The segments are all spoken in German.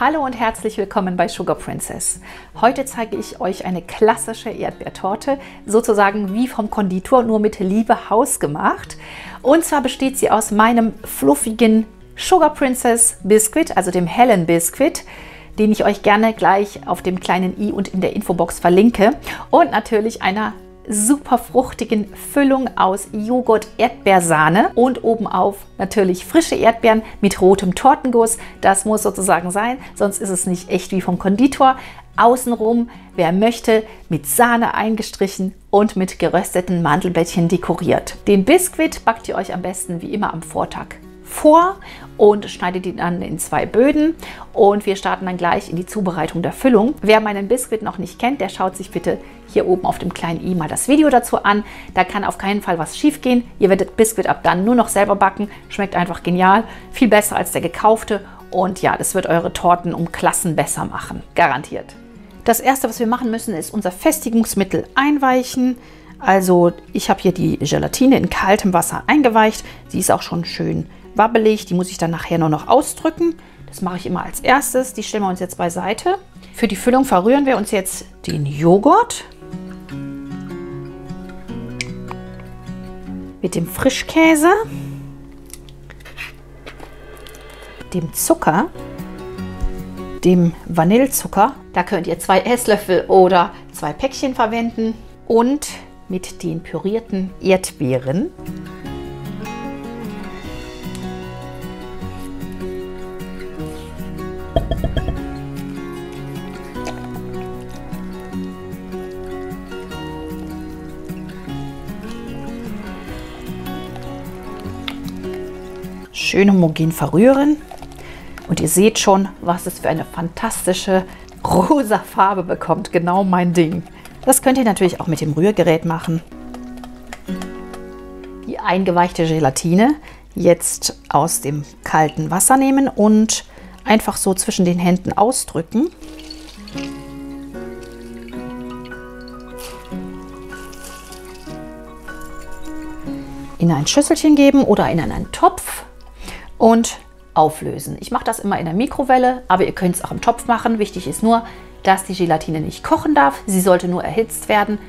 Hallo und herzlich willkommen bei Sugar Princess. Heute zeige ich euch eine klassische Erdbeertorte, sozusagen wie vom Konditor, nur mit Liebe hausgemacht. Und zwar besteht sie aus meinem fluffigen Sugar Princess Biscuit, also dem hellen Biscuit, den ich euch gerne gleich auf dem kleinen i und in der Infobox verlinke. Und natürlich einer super fruchtigen Füllung aus Joghurt, Erdbeersahne und obenauf natürlich frische Erdbeeren mit rotem Tortenguss. Das muss sozusagen sein, sonst ist es nicht echt wie vom Konditor. Außenrum, wer möchte, mit Sahne eingestrichen und mit gerösteten Mandelblättchen dekoriert. Den Biskuit backt ihr euch am besten wie immer am Vortag vor und schneidet ihn dann in 2 Böden und wir starten dann gleich in die Zubereitung der Füllung. Wer meinen Biskuit noch nicht kennt, der schaut sich bitte hier oben auf dem kleinen i mal das Video dazu an. Da kann auf keinen Fall was schief gehen. Ihr werdet Biskuit ab dann nur noch selber backen. Schmeckt einfach genial, viel besser als der gekaufte und ja, das wird eure Torten um Klassen besser machen, garantiert. Das erste, was wir machen müssen, ist unser Festigungsmittel einweichen. Also ich habe hier die Gelatine in kaltem Wasser eingeweicht. Sie ist auch schon schön wabbelig, die muss ich dann nachher nur noch ausdrücken. Das mache ich immer als erstes. Die stellen wir uns jetzt beiseite. Für die Füllung verrühren wir uns jetzt den Joghurt mit dem Frischkäse, dem Zucker, dem Vanillezucker. Da könnt ihr 2 Esslöffel oder 2 Päckchen verwenden und mit den pürierten Erdbeeren. Schön homogen verrühren und ihr seht schon, was es für eine fantastische rosa Farbe bekommt. Genau mein Ding. Das könnt ihr natürlich auch mit dem Rührgerät machen. Die eingeweichte Gelatine jetzt aus dem kalten Wasser nehmen und einfach so zwischen den Händen ausdrücken. In ein Schüsselchen geben oder in einen Topf und auflösen. Ich mache das immer in der Mikrowelle, aber ihr könnt es auch im Topf machen. Wichtig ist nur, dass die Gelatine nicht kochen darf. Sie sollte nur erhitzt werden.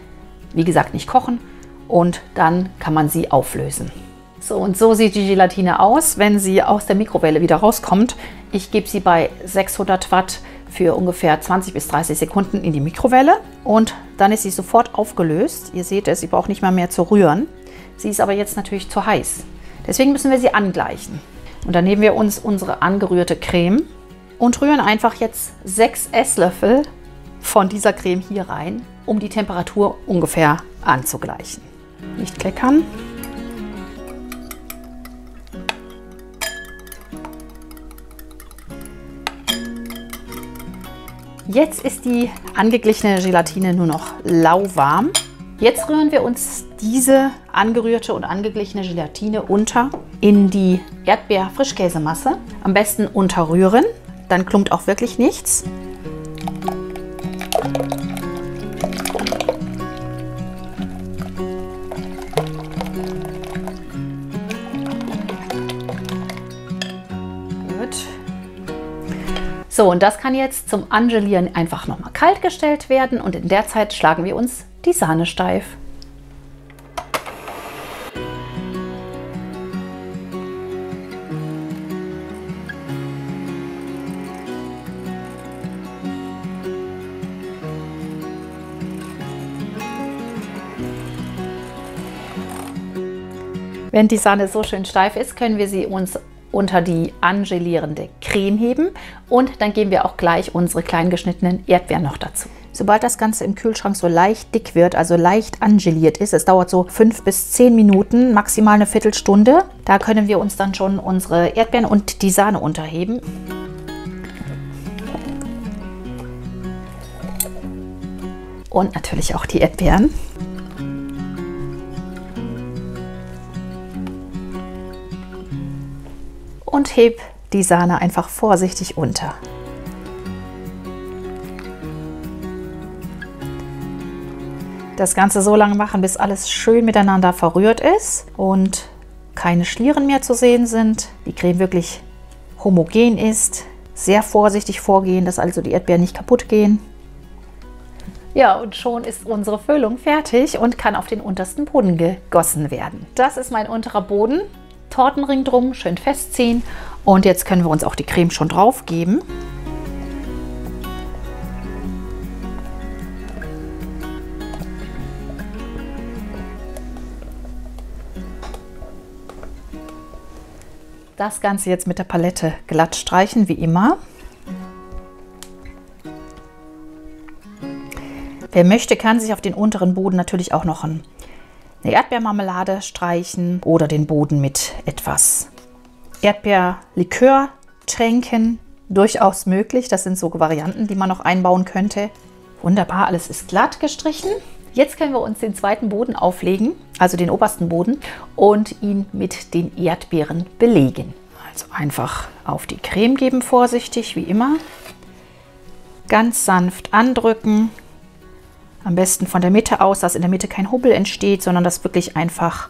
Wie gesagt, nicht kochen. Und dann kann man sie auflösen. So, und so sieht die Gelatine aus, wenn sie aus der Mikrowelle wieder rauskommt. Ich gebe sie bei 600 Watt für ungefähr 20 bis 30 Sekunden in die Mikrowelle. Und dann ist sie sofort aufgelöst. Ihr seht es, sie braucht nicht mal mehr zu rühren. Sie ist aber jetzt natürlich zu heiß. Deswegen müssen wir sie angleichen. Und dann nehmen wir uns unsere angerührte Creme und rühren einfach jetzt 6 Esslöffel von dieser Creme hier rein, um die Temperatur ungefähr anzugleichen. Nicht kleckern. Jetzt ist die angeglichene Gelatine nur noch lauwarm. Jetzt rühren wir uns diese angerührte und angeglichene Gelatine unter in die Erdbeer-Frischkäsemasse. Am besten unterrühren, dann klumpt auch wirklich nichts. Gut. So, und das kann jetzt zum Angelieren einfach nochmal kalt gestellt werden und in der Zeit schlagen wir uns die Sahne steif. Wenn die Sahne so schön steif ist, können wir sie uns unter die angelierende Creme heben und dann geben wir auch gleich unsere klein geschnittenen Erdbeeren noch dazu. Sobald das Ganze im Kühlschrank so leicht dick wird, also leicht angeliert ist, es dauert so 5 bis 10 Minuten, maximal eine Viertelstunde, da können wir uns dann schon unsere Erdbeeren und die Sahne unterheben. Und natürlich auch die Erdbeeren. Und heb die Sahne einfach vorsichtig unter. Das Ganze so lange machen, bis alles schön miteinander verrührt ist und keine Schlieren mehr zu sehen sind, die Creme wirklich homogen ist, sehr vorsichtig vorgehen, dass also die Erdbeeren nicht kaputt gehen. Ja, und schon ist unsere Füllung fertig und kann auf den untersten Boden gegossen werden. Das ist mein unterer Boden. Tortenring drum, schön festziehen. Und jetzt können wir uns auch die Creme schon drauf geben. Das Ganze jetzt mit der Palette glatt streichen, wie immer. Wer möchte, kann sich auf den unteren Boden natürlich auch noch eine Erdbeermarmelade streichen oder den Boden mit etwas Erdbeerlikör tränken. Durchaus möglich. Das sind so Varianten, die man noch einbauen könnte. Wunderbar, alles ist glatt gestrichen. Jetzt können wir uns den zweiten Boden auflegen, also den obersten Boden, und ihn mit den Erdbeeren belegen. Also einfach auf die Creme geben, vorsichtig, wie immer. Ganz sanft andrücken. Am besten von der Mitte aus, dass in der Mitte kein Hubbel entsteht, sondern dass wirklich einfach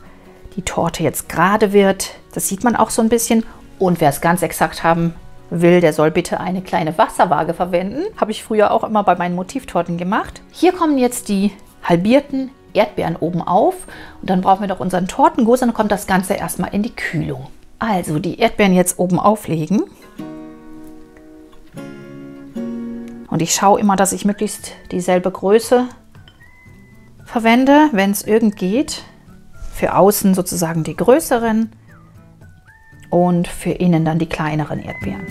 die Torte jetzt gerade wird. Das sieht man auch so ein bisschen. Und wer es ganz exakt haben will, der soll bitte eine kleine Wasserwaage verwenden. Habe ich früher auch immer bei meinen Motivtorten gemacht. Hier kommen jetzt die halbierten Erdbeeren oben auf und dann brauchen wir noch unseren Tortenguss und dann kommt das Ganze erstmal in die Kühlung. Also die Erdbeeren jetzt oben auflegen und ich schaue immer, dass ich möglichst dieselbe Größe verwende, wenn es irgend geht. Für außen sozusagen die größeren und für innen dann die kleineren Erdbeeren.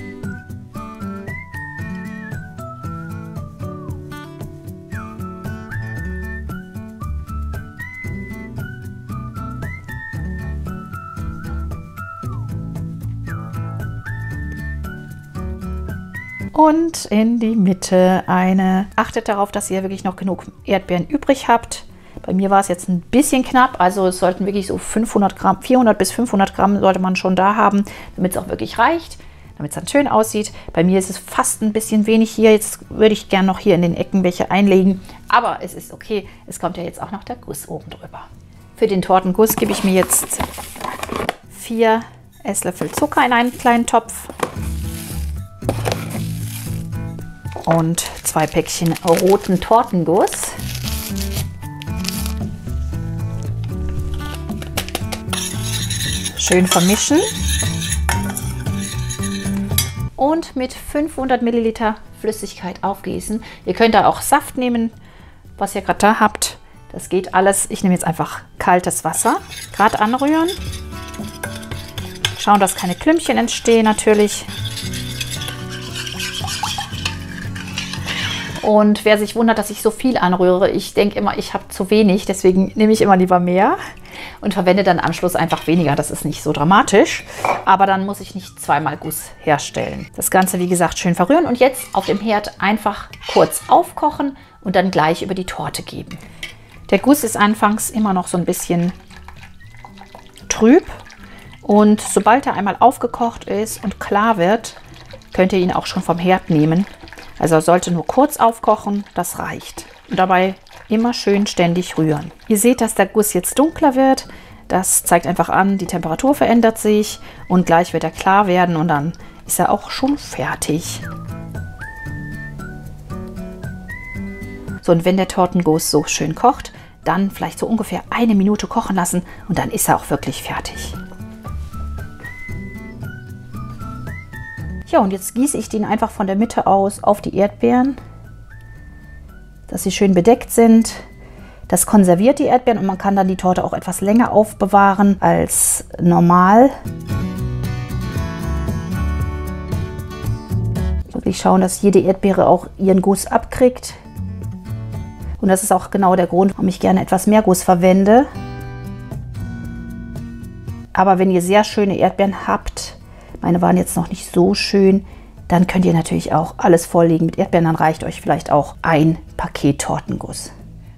Und in die Mitte achtet darauf, dass ihr wirklich noch genug Erdbeeren übrig habt. Bei mir war es jetzt ein bisschen knapp, also es sollten wirklich so 500 Gramm, 400 bis 500 Gramm sollte man schon da haben, damit es auch wirklich reicht, damit es dann schön aussieht. Bei mir ist es fast ein bisschen wenig hier, jetzt würde ich gerne noch hier in den Ecken welche einlegen, aber es ist okay, es kommt ja jetzt auch noch der Guss oben drüber. Für den Tortenguss gebe ich mir jetzt 4 Esslöffel Zucker in einen kleinen Topf. Und 2 Päckchen roten Tortenguss. Schön vermischen. Und mit 500 Milliliter Flüssigkeit aufgießen. Ihr könnt da auch Saft nehmen, was ihr gerade da habt. Das geht alles. Ich nehme jetzt einfach kaltes Wasser. Gerade anrühren. Schauen, dass keine Klümpchen entstehen natürlich. Und wer sich wundert, dass ich so viel anrühre, ich denke immer, ich habe zu wenig, deswegen nehme ich immer lieber mehr und verwende dann am Schluss einfach weniger. Das ist nicht so dramatisch, aber dann muss ich nicht zweimal Guss herstellen. Das Ganze, wie gesagt, schön verrühren und jetzt auf dem Herd einfach kurz aufkochen und dann gleich über die Torte geben. Der Guss ist anfangs immer noch so ein bisschen trüb und sobald er einmal aufgekocht ist und klar wird, könnt ihr ihn auch schon vom Herd nehmen. Also er sollte nur kurz aufkochen, das reicht. Und dabei immer schön ständig rühren. Ihr seht, dass der Guss jetzt dunkler wird. Das zeigt einfach an, die Temperatur verändert sich und gleich wird er klar werden und dann ist er auch schon fertig. So, und wenn der Tortenguss so schön kocht, dann vielleicht so ungefähr 1 Minute kochen lassen und dann ist er auch wirklich fertig. Ja, und jetzt gieße ich den einfach von der Mitte aus auf die Erdbeeren, dass sie schön bedeckt sind. Das konserviert die Erdbeeren und man kann dann die Torte auch etwas länger aufbewahren als normal. Wirklich schauen, dass jede Erdbeere auch ihren Guss abkriegt. Und das ist auch genau der Grund, warum ich gerne etwas mehr Guss verwende. Aber wenn ihr sehr schöne Erdbeeren habt, meine waren jetzt noch nicht so schön, dann könnt ihr natürlich auch alles volllegen mit Erdbeeren. Dann reicht euch vielleicht auch ein Paket Tortenguss.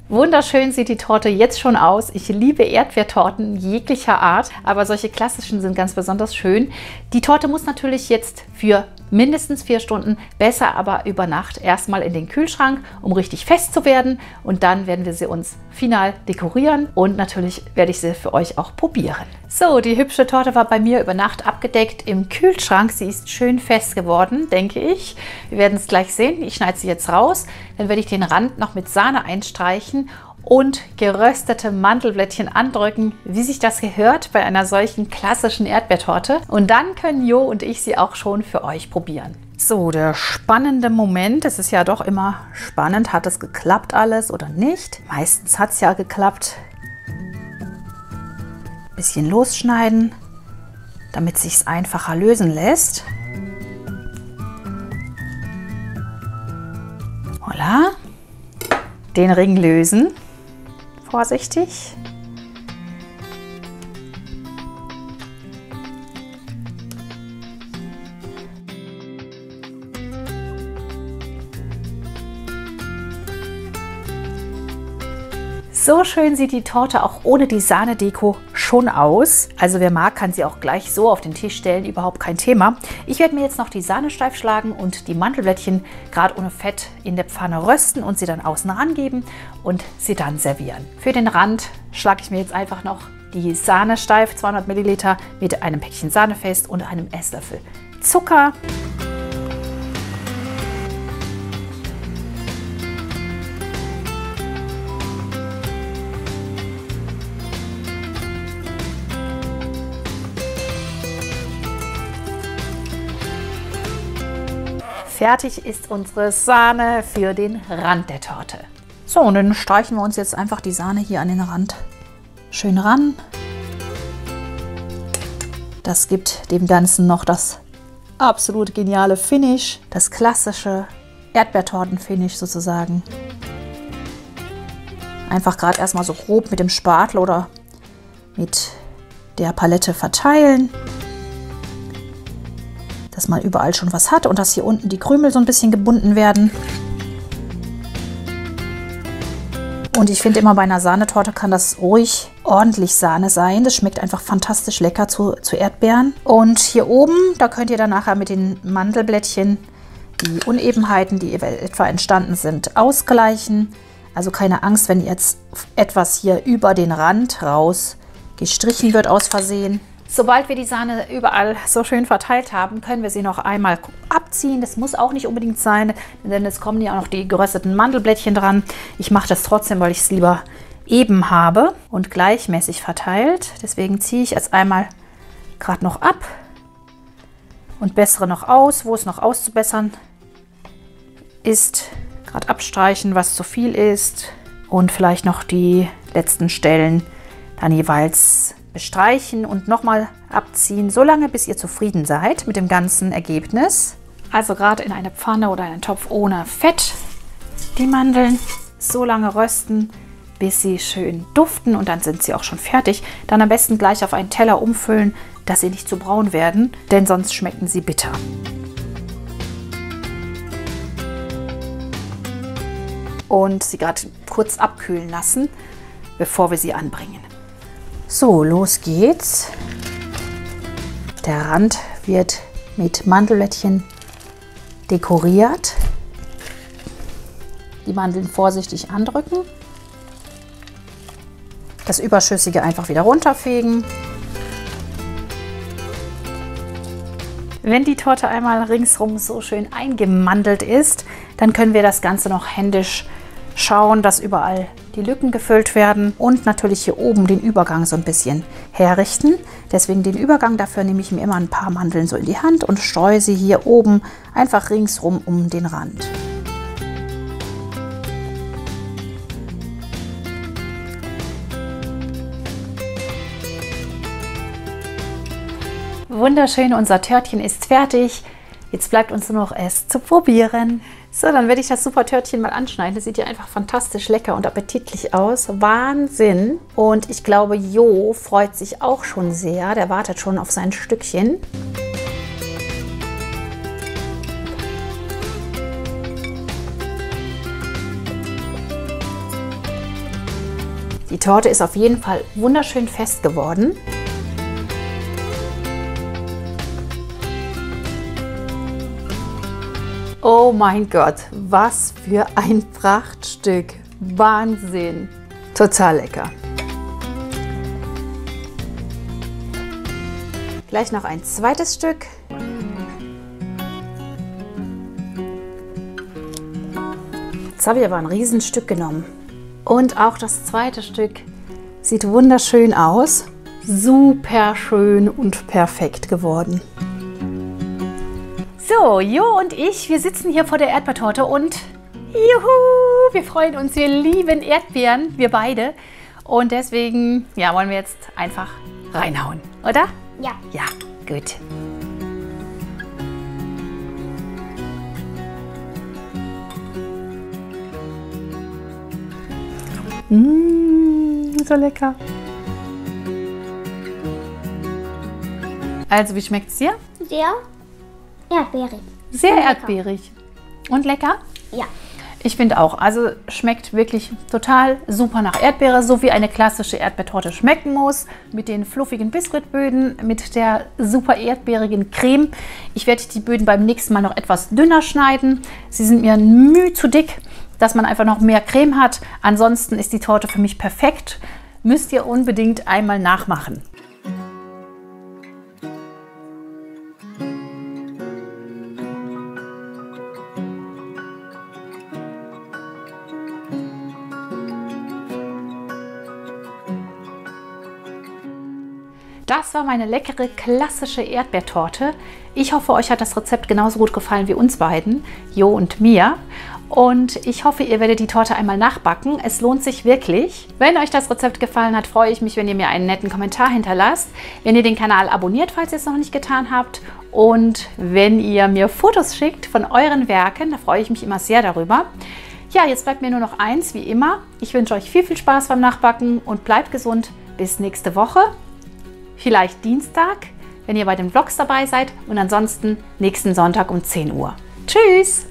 Wunderschön sieht die Torte jetzt schon aus. Ich liebe Erdbeertorten jeglicher Art, aber solche klassischen sind ganz besonders schön. Die Torte muss natürlich jetzt für mindestens 4 Stunden, besser aber über Nacht erstmal in den Kühlschrank, um richtig fest zu werden. Und dann werden wir sie uns final dekorieren und natürlich werde ich sie für euch auch probieren. So, die hübsche Torte war bei mir über Nacht abgedeckt im Kühlschrank. Sie ist schön fest geworden, denke ich. Wir werden es gleich sehen. Ich schneide sie jetzt raus. Dann werde ich den Rand noch mit Sahne einstreichen und geröstete Mandelblättchen andrücken, wie sich das gehört bei einer solchen klassischen Erdbeertorte. Und dann können Jo und ich sie auch schon für euch probieren. So, der spannende Moment. Es ist ja doch immer spannend. Hat es geklappt alles oder nicht? Meistens hat es ja geklappt. Bisschen losschneiden, damit es sich einfacher lösen lässt. Voilà. Den Ring lösen. Vorsichtig. So schön sieht die Torte auch ohne die Sahnedeko schon aus. Also wer mag, kann sie auch gleich so auf den Tisch stellen, überhaupt kein Thema. Ich werde mir jetzt noch die Sahne steif schlagen und die Mandelblättchen gerade ohne Fett in der Pfanne rösten und sie dann außen rangeben und sie dann servieren. Für den Rand schlage ich mir jetzt einfach noch die Sahne steif, 200 Milliliter mit einem Päckchen Sahne fest und einem Esslöffel Zucker. Fertig ist unsere Sahne für den Rand der Torte. So, und dann streichen wir uns jetzt einfach die Sahne hier an den Rand schön ran. Das gibt dem Ganzen noch das absolut geniale Finish, das klassische Erdbeertorten-Finish sozusagen. Einfach gerade erstmal so grob mit dem Spatel oder mit der Palette verteilen, dass man überall schon was hat und dass hier unten die Krümel so ein bisschen gebunden werden. Und ich finde immer, bei einer Sahnetorte kann das ruhig ordentlich Sahne sein. Das schmeckt einfach fantastisch lecker zu Erdbeeren. Und hier oben, da könnt ihr dann nachher mit den Mandelblättchen die Unebenheiten, die etwa entstanden sind, ausgleichen. Also keine Angst, wenn jetzt etwas hier über den Rand raus gestrichen wird aus Versehen. Sobald wir die Sahne überall so schön verteilt haben, können wir sie noch einmal abziehen. Das muss auch nicht unbedingt sein, denn es kommen ja auch noch die gerösteten Mandelblättchen dran. Ich mache das trotzdem, weil ich es lieber eben habe und gleichmäßig verteilt. Deswegen ziehe ich jetzt einmal gerade noch ab und bessere noch aus, wo es noch auszubessern ist. Gerade abstreichen, was zu viel ist und vielleicht noch die letzten Stellen dann jeweils bestreichen und nochmal abziehen, so lange bis ihr zufrieden seid mit dem ganzen Ergebnis. Also gerade in eine Pfanne oder einen Topf ohne Fett die Mandeln so lange rösten, bis sie schön duften und dann sind sie auch schon fertig. Dann am besten gleich auf einen Teller umfüllen, dass sie nicht zu braun werden, denn sonst schmecken sie bitter. Und sie gerade kurz abkühlen lassen, bevor wir sie anbringen. So, los geht's. Der Rand wird mit Mandelblättchen dekoriert. Die Mandeln vorsichtig andrücken. Das Überschüssige einfach wieder runterfegen. Wenn die Torte einmal ringsrum so schön eingemandelt ist, dann können wir das Ganze noch händisch schauen, dass überall die Lücken gefüllt werden und natürlich hier oben den Übergang so ein bisschen herrichten. Deswegen den Übergang, dafür nehme ich mir immer ein paar Mandeln so in die Hand und streue sie hier oben einfach ringsrum um den Rand. Wunderschön, unser Törtchen ist fertig. Jetzt bleibt uns nur noch es zu probieren. So, dann werde ich das super Törtchen mal anschneiden. Das sieht ja einfach fantastisch lecker und appetitlich aus. Wahnsinn! Und ich glaube, Jo freut sich auch schon sehr. Der wartet schon auf sein Stückchen. Die Torte ist auf jeden Fall wunderschön fest geworden. Oh mein Gott, was für ein Prachtstück. Wahnsinn. Total lecker. Gleich noch ein zweites Stück. Jetzt habe ich aber ein Riesenstück genommen. Und auch das zweite Stück sieht wunderschön aus. Super schön und perfekt geworden. So, Jo und ich, wir sitzen hier vor der Erdbeertorte und juhu, wir freuen uns, wir lieben Erdbeeren, wir beide. Und deswegen, ja, wollen wir jetzt einfach reinhauen, oder? Ja. Ja, gut. So lecker. Also, wie schmeckt es dir? Sehr erdbeerig. Sehr Und lecker. erdbeerig. Und lecker? Ja. Ich finde auch. Also schmeckt wirklich total super nach Erdbeere, so wie eine klassische Erdbeertorte schmecken muss. Mit den fluffigen Biskuitböden, mit der super erdbeerigen Creme. Ich werde die Böden beim nächsten Mal noch etwas dünner schneiden. Sie sind mir ein Mühe zu dick, dass man einfach noch mehr Creme hat. Ansonsten ist die Torte für mich perfekt. Müsst ihr unbedingt einmal nachmachen. Das war meine leckere, klassische Erdbeertorte. Ich hoffe, euch hat das Rezept genauso gut gefallen wie uns beiden, Jo und mir. Und ich hoffe, ihr werdet die Torte einmal nachbacken. Es lohnt sich wirklich. Wenn euch das Rezept gefallen hat, freue ich mich, wenn ihr mir einen netten Kommentar hinterlasst. Wenn ihr den Kanal abonniert, falls ihr es noch nicht getan habt. Und wenn ihr mir Fotos schickt von euren Werken, da freue ich mich immer sehr darüber. Ja, jetzt bleibt mir nur noch eins, wie immer. Ich wünsche euch viel Spaß beim Nachbacken und bleibt gesund. Bis nächste Woche. Vielleicht Dienstag, wenn ihr bei den Vlogs dabei seid und ansonsten nächsten Sonntag um 10 Uhr. Tschüss!